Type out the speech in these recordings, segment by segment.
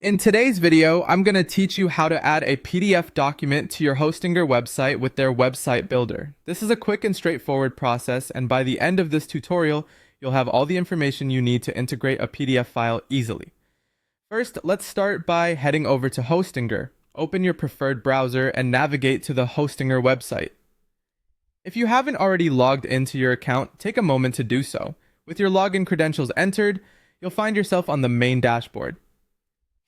In today's video, I'm going to teach you how to add a PDF document to your Hostinger website with their website builder. This is a quick and straightforward process, and by the end of this tutorial, you'll have all the information you need to integrate a PDF file easily. First, let's start by heading over to Hostinger. Open your preferred browser and navigate to the Hostinger website. If you haven't already logged into your account, take a moment to do so. With your login credentials entered, you'll find yourself on the main dashboard.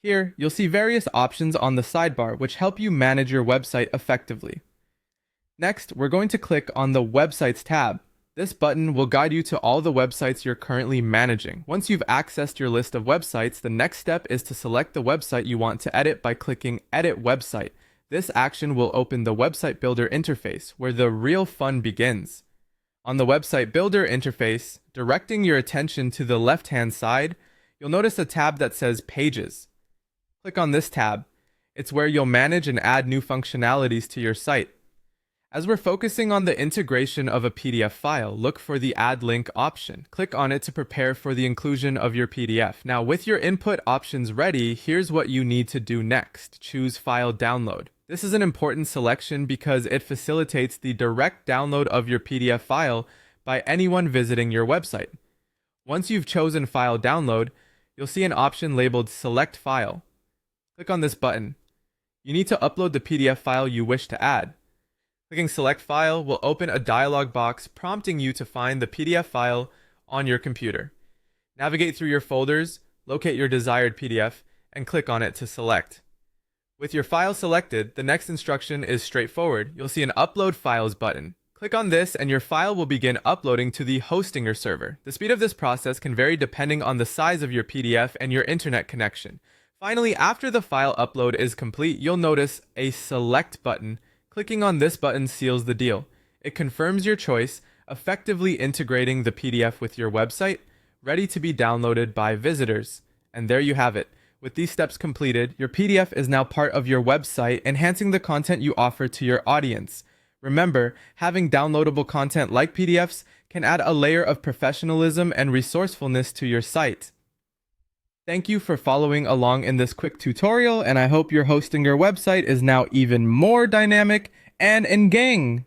Here, you'll see various options on the sidebar which help you manage your website effectively. Next, we're going to click on the Websites tab. This button will guide you to all the websites you're currently managing. Once you've accessed your list of websites, the next step is to select the website you want to edit by clicking Edit Website. This action will open the Website Builder interface, where the real fun begins. On the Website Builder interface, directing your attention to the left-hand side, you'll notice a tab that says Pages. Click on this tab. It's where you'll manage and add new functionalities to your site. As we're focusing on the integration of a PDF file, look for the Add Link option. Click on it to prepare for the inclusion of your PDF. Now, with your input options ready, here's what you need to do next. Choose File Download. This is an important selection because it facilitates the direct download of your PDF file by anyone visiting your website. Once you've chosen File Download, you'll see an option labeled Select File. Click on this button. You need to upload the PDF file you wish to add. Clicking Select File will open a dialog box prompting you to find the PDF file on your computer. Navigate through your folders, locate your desired PDF, and click on it to select. With your file selected, the next instruction is straightforward. You'll see an Upload Files button. Click on this and your file will begin uploading to the Hostinger server. The speed of this process can vary depending on the size of your PDF and your internet connection. Finally, after the file upload is complete, you'll notice a Select button. Clicking on this button seals the deal. It confirms your choice, effectively integrating the PDF with your website, ready to be downloaded by visitors. And there you have it. With these steps completed, your PDF is now part of your website, enhancing the content you offer to your audience. Remember, having downloadable content like PDFs can add a layer of professionalism and resourcefulness to your site. Thank you for following along in this quick tutorial, and I hope your Hostinger website is now even more dynamic and engaging.